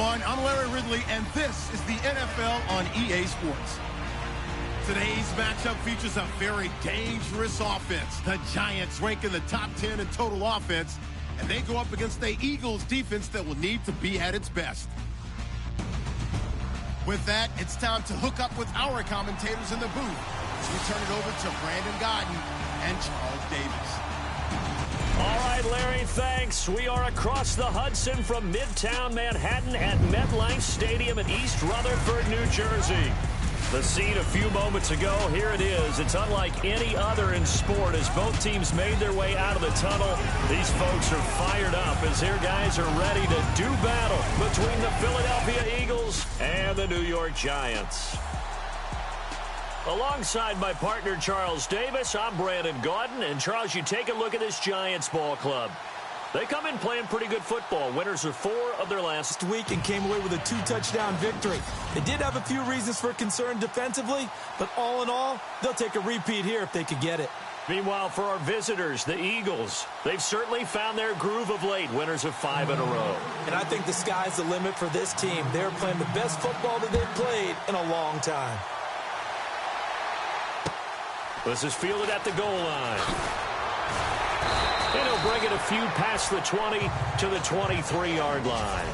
everyone. I'm Larry Ridley, and this is the NFL on EA Sports. Today's matchup features a very dangerous offense. The Giants rank in the top 10 in total offense, and they go up against the Eagles defense that will need to be at its best. With that, it's time to hook up with our commentators in the booth as we turn it over to Brandon Godden and Charles Davis. All right, Larry, thanks. We are across the Hudson from Midtown Manhattan at MetLife Stadium in East Rutherford, New Jersey. The scene a few moments ago, here it is. It's unlike any other in sport as both teams made their way out of the tunnel. These folks are fired up as their guys are ready to do battle between the Philadelphia Eagles and the New York Giants. Alongside my partner, Charles Davis, I'm Brandon Gaudin. And, Charles, you take a look at this Giants ball club. They come in playing pretty good football. Winners of 4 of their last week and came away with a 2-touchdown victory. They did have a few reasons for concern defensively, but all in all, they'll take a repeat here if they could get it. Meanwhile, for our visitors, the Eagles, they've certainly found their groove of late, winners of 5 in a row. And I think the sky's the limit for this team. They're playing the best football that they've played in a long time. This is fielded at the goal line. And he'll bring it a few past the 20 to the 23-yard line.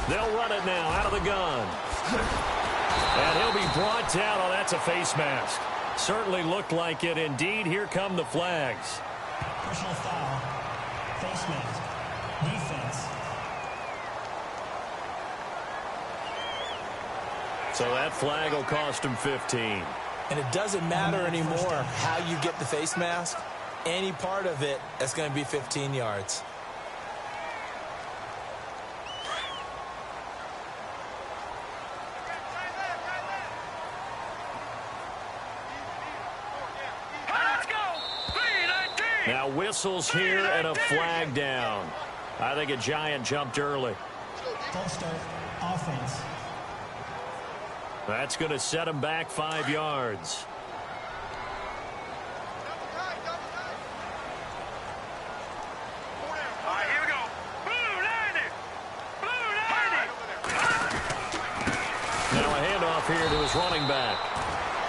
They'll run it now out of the gun. And he'll be brought down. Oh, that's a face mask. Certainly looked like it. Indeed, here come the flags. Personal foul. Face mask. Defense. So that flag will cost him 15. And it doesn't matter anymore how you get the face mask. Any part of it, that's going to be 15 yards. Now whistles here and a flag down. I think a Giant jumped early. False start, offense. That's going to set him back 5 yards. All right, here we go. Blue 90. Blue 90. Now a handoff here to his running back.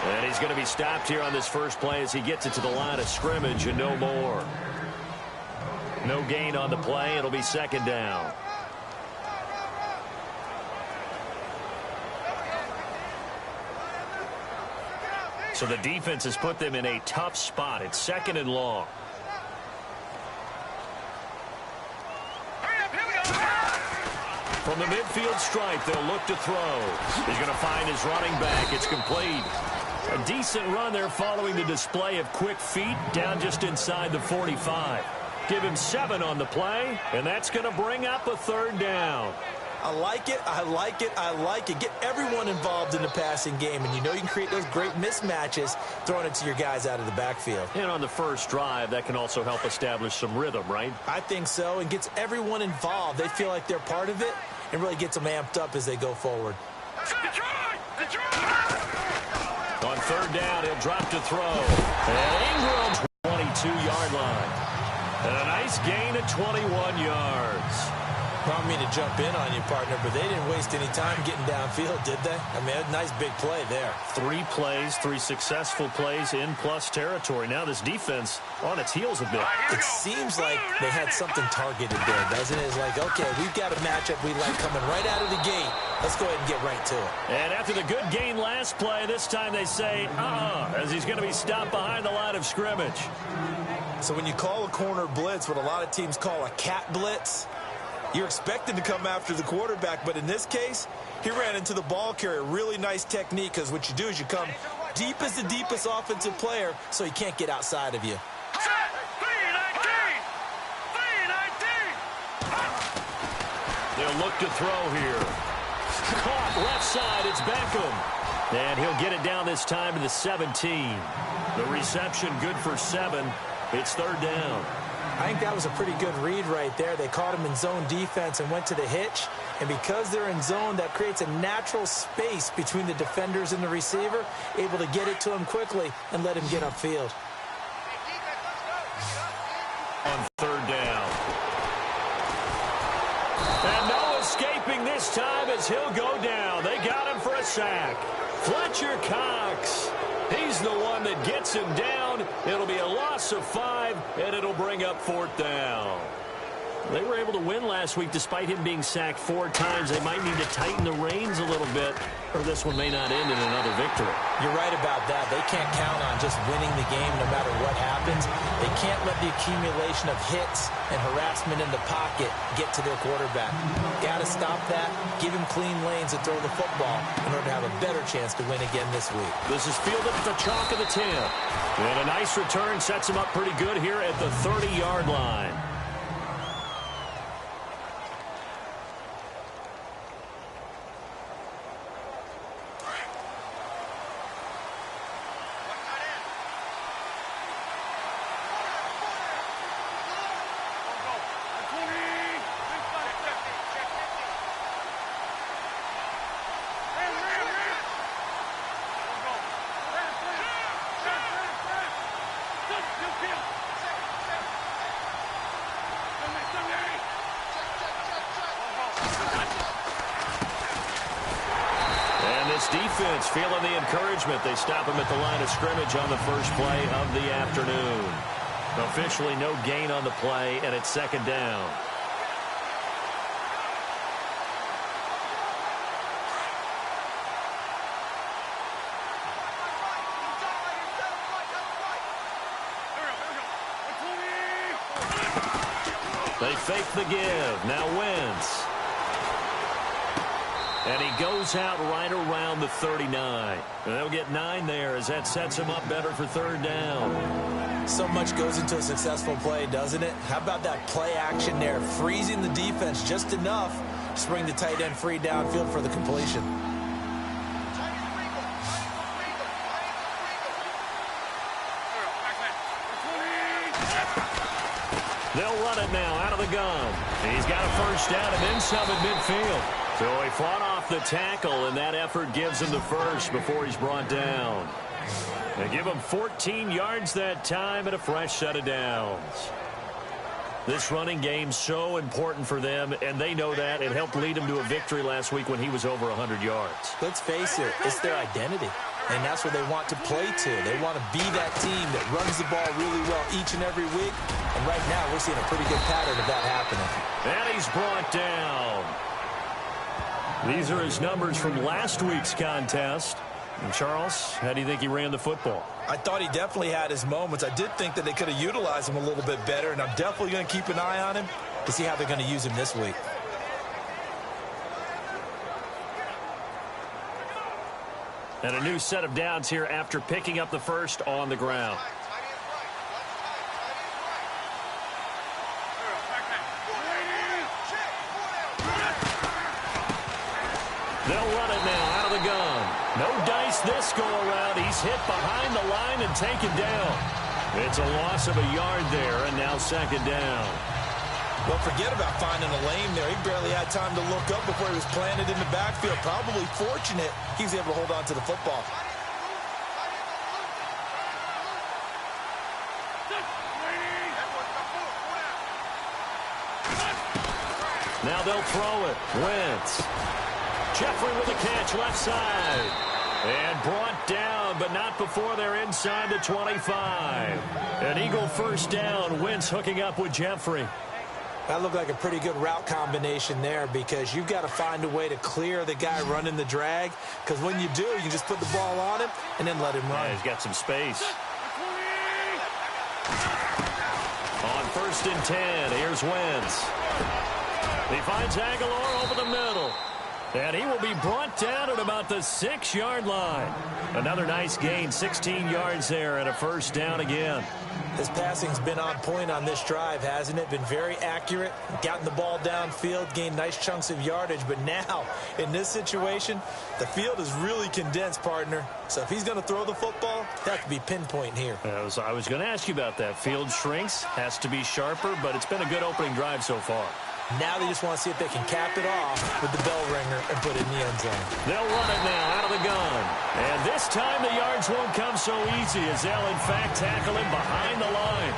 And he's going to be stopped here on this first play as he gets it to the line of scrimmage and no more. No gain on the play. It'll be second down. So the defense has put them in a tough spot. It's second and long. From the midfield stripe, they'll look to throw. He's going to find his running back. It's complete. A decent run there following the display of quick feet down just inside the 45. Give him 7 on the play, and that's going to bring up a third down. I like it, I like it, I like it. Get everyone involved in the passing game, and you know you can create those great mismatches throwing it to your guys out of the backfield. And on the first drive, that can also help establish some rhythm, right? I think so, and gets everyone involved. They feel like they're part of it, and really gets them amped up as they go forward. On third down, he'll drop to throw. And Ingram, 22-yard line. And a nice gain of 21 yards. I don't mean to jump in on you, partner, but they didn't waste any time getting downfield, did they? I mean, a nice big play there. 3 plays, 3 successful plays in plus territory. Now this defense on its heels a bit. It seems like they had something targeted there, doesn't it? It's like, okay, we've got a matchup we like coming right out of the gate. Let's go ahead and get right to it. And after the good gain last play, this time they say, as he's going to be stopped behind the line of scrimmage. So when you call a corner blitz, what a lot of teams call a cat blitz, you're expected to come after the quarterback, but in this case, he ran into the ball carrier. Really nice technique, because what you do is you come deep as the deepest offensive player, so he can't get outside of you. They'll look to throw here. caught left side. It's Beckham. And he'll get it down this time to the 17. The reception good for 7. It's third down. I think that was a pretty good read right there. They caught him in zone defense and went to the hitch. And because they're in zone, that creates a natural space between the defenders and the receiver, able to get it to him quickly and let him get upfield. On third down. And no escaping this time as he'll go down. They got him for a sack. Fletcher Cox. He's the one that gets him down. It'll be a loss of 5, and it'll bring up fourth down. They were able to win last week despite him being sacked 4 times. They might need to tighten the reins a little bit, or this one may not end in another victory. You're right about that. They can't count on just winning the game no matter what happens. They can't let the accumulation of hits and harassment in the pocket get to their quarterback. Got to stop that, give him clean lanes to throw the football in order to have a better chance to win again this week. This is fielded at the chalk of the 10. And a nice return sets him up pretty good here at the 30-yard line. Defense feeling the encouragement. They stop him at the line of scrimmage on the first play of the afternoon. Officially no gain on the play, and it's second down. They fake the give. Now Wentz. And he goes out right around the 39. And they'll get 9 there as that sets him up better for third down. So much goes into a successful play, doesn't it? How about that play action there? Freezing the defense just enough to bring the tight end free downfield for the completion. They'll run it now out of the gun. He's got a first down and then some at midfield. So he fought off the tackle, and that effort gives him the first before he's brought down. They give him 14 yards that time and a fresh set of downs. This running game so important for them, and they know that. It helped lead him to a victory last week when he was over 100 yards. Let's face it, it's their identity, and that's what they want to play to. They want to be that team that runs the ball really well each and every week, and right now we're seeing a pretty good pattern of that happening. And he's brought down. These are his numbers from last week's contest. And Charles, how do you think he ran the football? I thought he definitely had his moments. I did think that they could have utilized him a little bit better, and I'm definitely going to keep an eye on him to see how they're going to use him this week. And a new set of downs here after picking up the first on the ground. They'll run it now out of the gun. No dice this go-around. He's hit behind the line and taken down. It's a loss of a yard there, and now second down. Well, forget about finding a lane there. He barely had time to look up before he was planted in the backfield. Probably fortunate he was able to hold on to the football. Now they'll throw it. Wentz. Jeffrey with a catch left side. And brought down, but not before they're inside the 25. An Eagle first down. Wentz hooking up with Jeffrey. That looked like a pretty good route combination there because you've got to find a way to clear the guy running the drag. Because when you do, you just put the ball on him and then let him run. Yeah, he's got some space. On first and 10, here's Wentz. He finds Aguilar over the middle. And he will be brought down at about the 6-yard line. Another nice gain, 16 yards there and a first down again. His passing's been on point on this drive, hasn't it? Been very accurate, gotten the ball downfield, gained nice chunks of yardage. But now, in this situation, the field is really condensed, partner. So if he's going to throw the football, that could be pinpoint here. I was going to ask you about that. Field shrinks, has to be sharper, but it's been a good opening drive so far. Now they just want to see if they can cap it off with the bell ringer and put it in the end zone. They'll run it now out of the gun. And this time the yards won't come so easy as they'll, in fact, tackle him behind the line.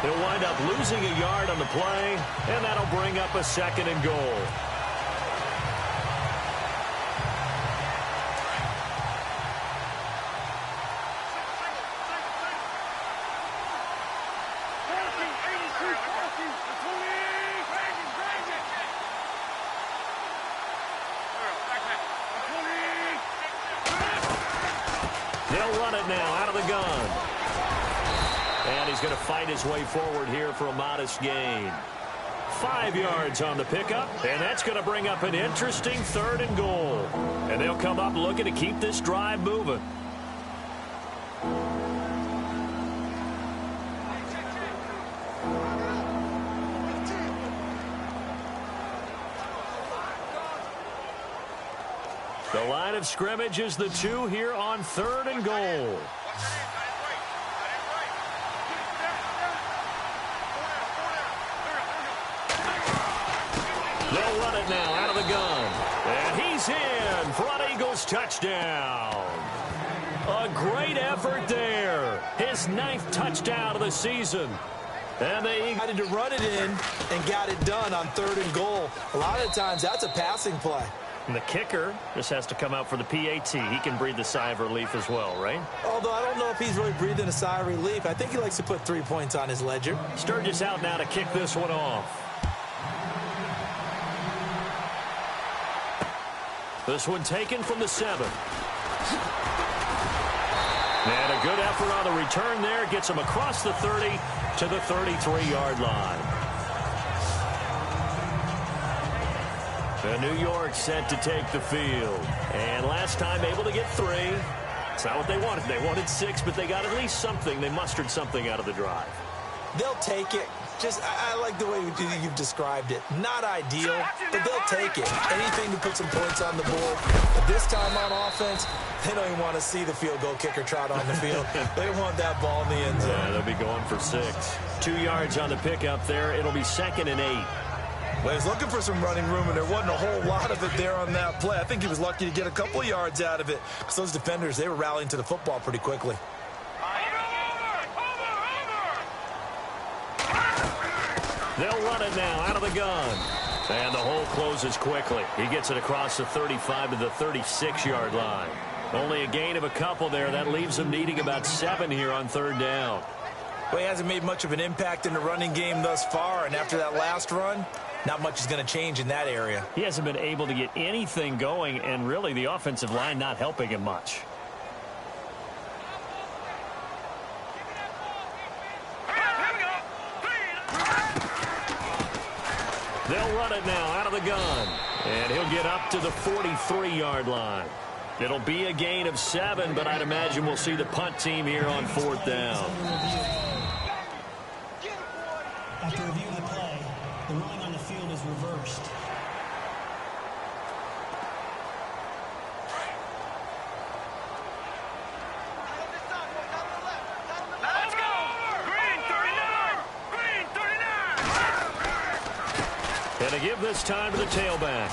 He'll wind up losing a yard on the play, and that'll bring up a 2nd and goal. They'll run it now out of the gun. And he's going to fight his way forward here for a modest gain. 5 yards on the pickup, and that's going to bring up an interesting 3rd and goal. And they'll come up looking to keep this drive moving. The line of scrimmage is the 2 here on 3rd and goal. They'll run it now out of the gun. And he's in for an Eagles touchdown. A great effort there. His 9th touchdown of the season. And they decided to run it in and got it done on 3rd and goal. A lot of times that's a passing play. And the kicker just has to come out for the PAT. He can breathe a sigh of relief as well, right? Although I don't know if he's really breathing a sigh of relief. I think he likes to put 3 points on his ledger. Sturgis out now to kick this one off. This one taken from the 7. And a good effort on the return there. Gets him across the 30 to the 33-yard line. And New York set to take the field. And last time able to get 3. It's not what they wanted. They wanted 6, but they got at least something. They mustered something out of the drive. They'll take it. Just, I like the way you've described it. Not ideal, but they'll take it. Anything to put some points on the board. But this time on offense, they don't even want to see the field goal kicker trot on the field. They want that ball in the end zone. Yeah, they'll be going for 6. 2 yards on the pickup there. It'll be 2nd and 8. Well, he was looking for some running room, and there wasn't a whole lot of it there on that play. I think he was lucky to get a couple yards out of it because those defenders, they were rallying to the football pretty quickly. They'll run it now out of the gun. And the hole closes quickly. He gets it across the 35 to the 36-yard line. Only a gain of a couple there. That leaves him needing about 7 here on 3rd down. Well, he hasn't made much of an impact in the running game thus far, and after that last run, not much is going to change in that area. He hasn't been able to get anything going, and really the offensive line not helping him much. They'll run it now out of the gun. And he'll get up to the 43-yard line. It'll be a gain of 7, but I'd imagine we'll see the punt team here on 4th down. After reviewing the play, the ruling on the field is reversed. Let's go! Green 39! Green 39! And to give this time to the tailback.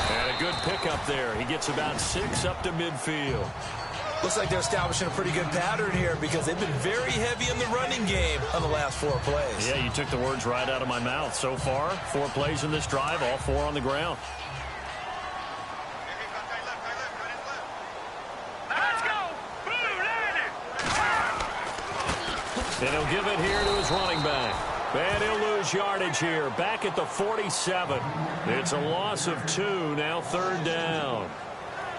And a good pickup there. He gets about 6 up to midfield. Looks like they're establishing a pretty good pattern here because they've been very heavy in the running game on the last 4 plays. Yeah, you took the words right out of my mouth. So far, 4 plays in this drive, all 4 on the ground. Let's go! Blue landed! And he'll give it here to his running back. And he'll lose yardage here. Back at the 47. It's a loss of 2, now 3rd down.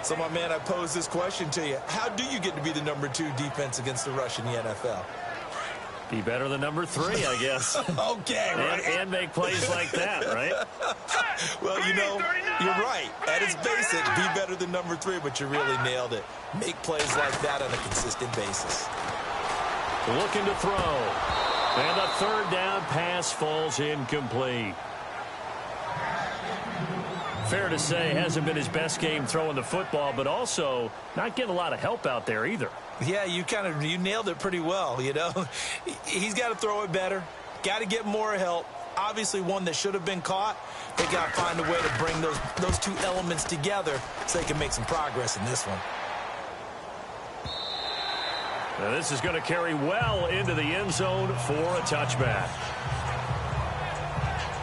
So, my man, I pose this question to you. How do you get to be the number 2 defense against the rush in the NFL? Be better than number 3, I guess. Okay, right. And make plays like that, right? Well, you know, you're right. At its basic, be better than number 3, but you really nailed it. Make plays like that on a consistent basis. looking to throw. And the third down pass falls incomplete. Fair to say, hasn't been his best game throwing the football, but also not getting a lot of help out there either. Yeah, you nailed it pretty well, you know. He's got to throw it better, got to get more help. Obviously one that should have been caught. They got to find a way to bring those two elements together so they can make some progress in this one. Now this is going to carry well into the end zone for a touchback.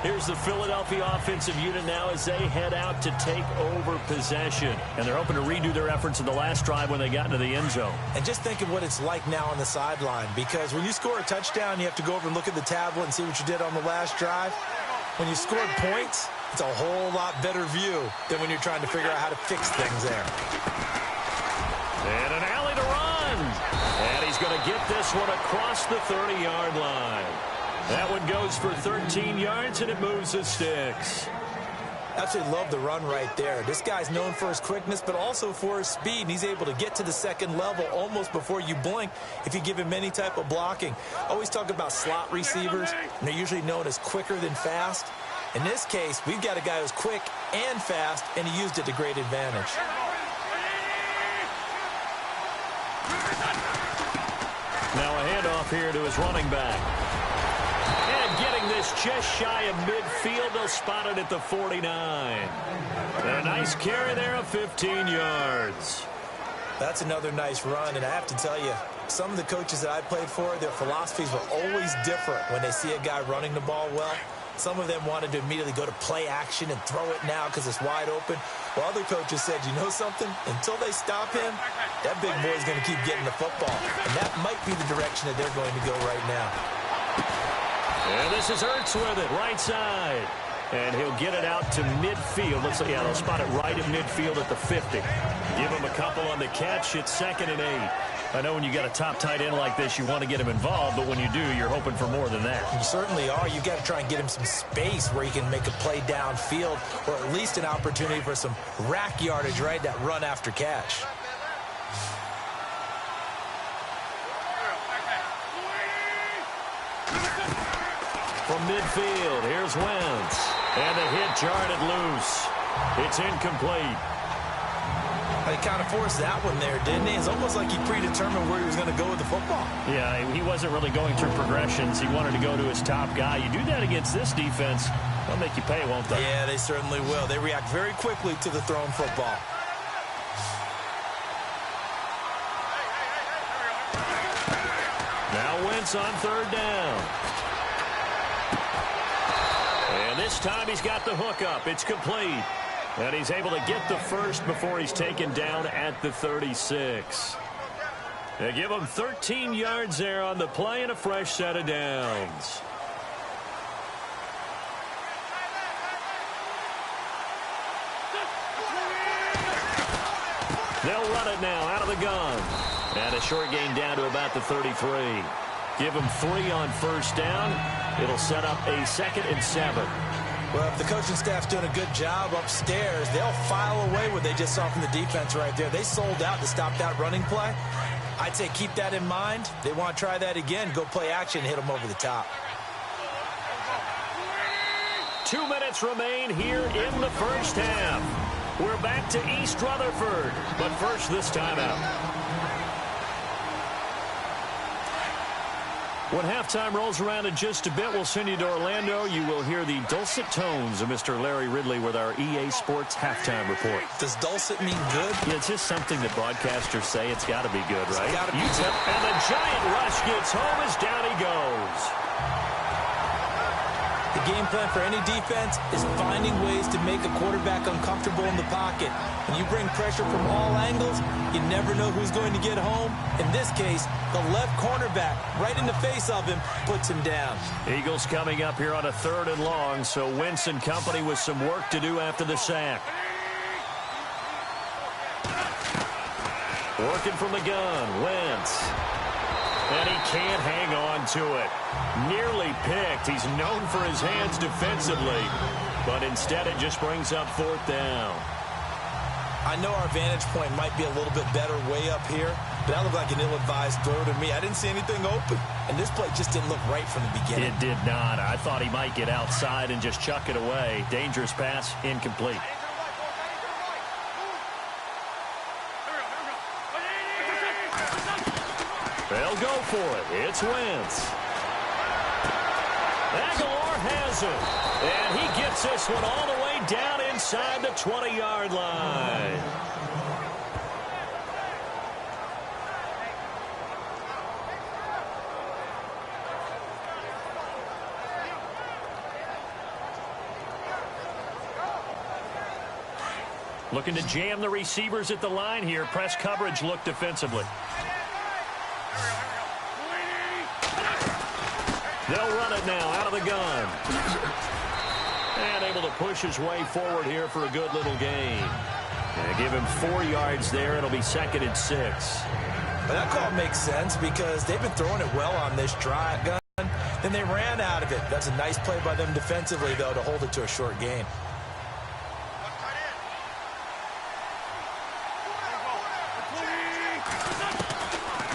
Here's the Philadelphia offensive unit now as they head out to take over possession. And they're hoping to redo their efforts in the last drive when they got into the end zone. And just think of what it's like now on the sideline, because when you score a touchdown, you have to go over and look at the tablet and see what you did on the last drive. When you scored points, it's a whole lot better view than when you're trying to figure out how to fix things there. And an alley to run. And he's going to get this one across the 30-yard line. That one goes for 13 yards, and it moves the sticks. Absolutely love the run right there. This guy's known for his quickness, but also for his speed. And he's able to get to the second level almost before you blink if you give him any type of blocking. Always talk about slot receivers, and they're usually known as quicker than fast. In this case, we've got a guy who's quick and fast, and he used it to great advantage. Now a handoff here to his running back. And getting this just shy of midfield, they'll spot it at the 49. And a nice carry there of 15 yards. That's another nice run, and I have to tell you, some of the coaches that I played for, their philosophies were always different when they see a guy running the ball well. Some of them wanted to immediately go to play action and throw it now because it's wide open. While other coaches said, you know something? Until they stop him, that big boy's going to keep getting the football. And that might be the direction that they're going to go right now. And this is Ertz with it, right side. And he'll get it out to midfield. Looks like, yeah, they'll spot it right at midfield at the 50. Give him a couple on the catch. It's 2nd and 8. I know when you got a top tight end like this, you want to get him involved, but when you do, you're hoping for more than that. You certainly are. You've got to try and get him some space where he can make a play downfield, or at least an opportunity for some rack yardage, right? That run after catch. From midfield, here's Wentz. And the hit jarred it loose. It's incomplete. He kind of forced that one there, didn't he? It's almost like he predetermined where he was going to go with the football. Yeah, he wasn't really going through progressions. He wanted to go to his top guy. You do that against this defense, they'll make you pay, won't they? Yeah, they certainly will. They react very quickly to the thrown football. Now Wentz on 3rd down. And this time he's got the hook up. It's complete. And he's able to get the first before he's taken down at the 36. They give him 13 yards there on the play and a fresh set of downs. They'll run it now out of the gun. And a short gain down to about the 33. Give him 3 on 1st down. It'll set up a 2nd and 7. Well, if the coaching staff's doing a good job upstairs, they'll file away what they just saw from the defense right there. They sold out to stop that running play. I'd say keep that in mind. They want to try that again. Go play action and hit them over the top. 2 minutes remain here in the first half. We're back to East Rutherford, but first this timeout. When halftime rolls around in just a bit, we'll send you to Orlando. You will hear the dulcet tones of Mr. Larry Ridley with our EA Sports halftime report. Does dulcet mean good? Yeah, it's just something that broadcasters say. It's got to be good, right? It's got to be good. And the giant rush gets home as down he goes. The game plan for any defense is finding ways to make a quarterback uncomfortable in the pocket. When you bring pressure from all angles, you never know who's going to get home. In this case, the left cornerback, right in the face of him, puts him down. Eagles coming up here on a 3rd and long, so Wentz and company with some work to do after the sack. Working from the gun, Wentz. And he can't hang on to it. Nearly picked. He's known for his hands defensively, but instead it just brings up 4th down. I know our vantage point might be a little bit better way up here, but that looked like an ill-advised throw to me. I didn't see anything open, and this play just didn't look right from the beginning. It did not. I thought he might get outside and just chuck it away. Dangerous pass, incomplete. They'll go for it. It's Wentz. Aguilar has it. And he gets this one all the way down inside the 20-yard line. Looking to jam the receivers at the line here. Press coverage look defensively. They'll run it now out of the gun. And able to push his way forward here for a good little gain. And give him 4 yards there. It'll be 2nd and 6. But that call makes sense because they've been throwing it well on this drive. Then they ran out of it. That's a nice play by them defensively, though, to hold it to a short gain.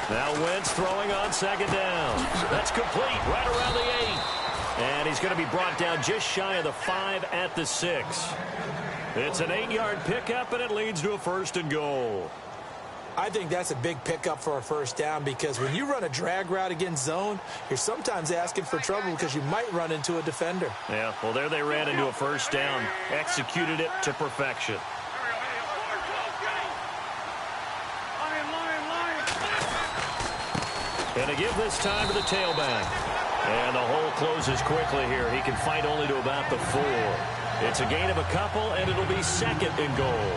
Now Wentz throwing on 2nd down. That's complete right around the 8. And he's going to be brought down just shy of the 5 at the 6. It's an 8-yard pickup, and it leads to a 1st and goal. I think that's a big pickup for a 1st down because when you run a drag route against zone, you're sometimes asking for trouble because you might run into a defender. Yeah, well, there they ran into a 1st down. Executed it to perfection. And to give this time to the tailback. And the hole closes quickly here. He can fight only to about the 4. It's a gain of a couple, and it'll be 2nd and goal.